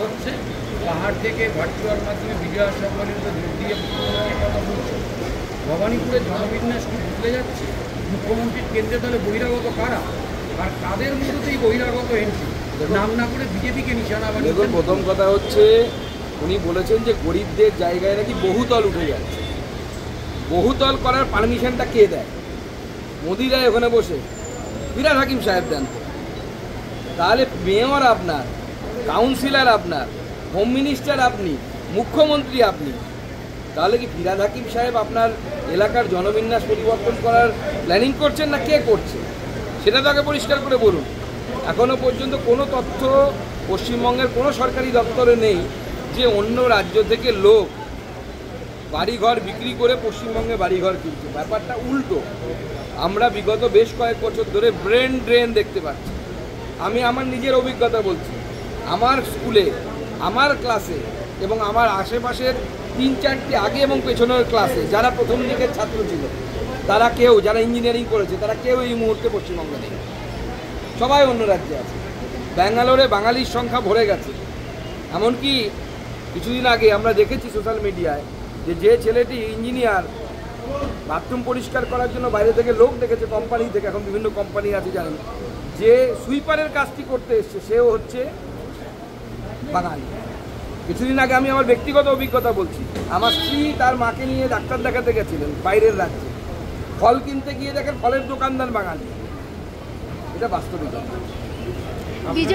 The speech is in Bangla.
হচ্ছে পাহাড় থেকে ভার্চুয়াল মাধ্যমে বিজয় সম্মেলনে যোগ দিয়ে কথা বলছে। ভবানীপুরের জনবিন্যাস কি বদলে যাচ্ছে? মুখ্যমন্ত্রীর কেন্দ্রে তাহলে বহিরাগত কারা, আর কাদের মধ্যেই বহিরাগত এন্ট্রি? নাম না করে বিজেপিকে নিশানা বানিয়ে। দেখুন, প্রথম কথা হচ্ছে উনি বলেছেন যে গরিবদের জায়গায় নাকি বহুতল উঠে যাচ্ছে। বহুতল করার পারমিশনটা কে দেয়? মোদিরা ওখানে বসে ফিরহাদ হাকিম সাহেব দেন। তাহলে মেয়র আপনার, কাউন্সিলর আপনার, হোম মিনিস্টার আপনি, মুখ্যমন্ত্রী আপনি, তাহলে কি ফিরহাদ হাকিম সাহেব আপনার এলাকার জনবিন্যাস পরিবর্তন করার প্ল্যানিং করছেন না কে করছে? সেটা তো আগে পরিষ্কার করে বলুন। এখনও পর্যন্ত কোনো তথ্য পশ্চিমবঙ্গের কোনো সরকারি দপ্তরে নেই যে অন্য রাজ্য থেকে লোক বাড়িঘর বিক্রি করে পশ্চিমবঙ্গে বাড়িঘর কিনছে। ব্যাপারটা উল্টো। আমরা বিগত বেশ কয়েক বছর ধরে ব্রেন ড্রেন দেখতে পাচ্ছি। আমি আমার নিজের অভিজ্ঞতা বলছি। আমার স্কুলে, আমার ক্লাসে এবং আমার আশেপাশের 3-4টি আগে এবং পেছনের ক্লাসে যারা প্রথম দিকের ছাত্র ছিল, তারা কেউ, যারা ইঞ্জিনিয়ারিং করেছে, তারা কেউ এই মুহূর্তে পশ্চিমবঙ্গে নেই। সবাই অন্য রাজ্যে আছে। ব্যাঙ্গালোরে বাঙালির সংখ্যা ভরে গেছে। এমনকি কিছুদিন আগে আমরা দেখেছি সোশ্যাল মিডিয়ায় যে ছেলেটি ইঞ্জিনিয়ার, বাথরুম পরিষ্কার করার জন্য বাইরে থেকে লোক ডেকেছে, কোম্পানি থেকে, এখন বিভিন্ন কোম্পানি আছে জানেন, যে সুইপারের কাজটি করতে এসছে সেও হচ্ছে বাঙালি। কিছুদিন আগে আমি আমার ব্যক্তিগত অভিজ্ঞতা বলছি। আমার স্ত্রী তার মাকে নিয়ে ডাক্তার দেখাতে গেছিলেন বাইরের রাজ্যে। ফল কিনতে গিয়ে দেখেন ফলের দোকানদার বাঙালি। এটা বাস্তবিকতা।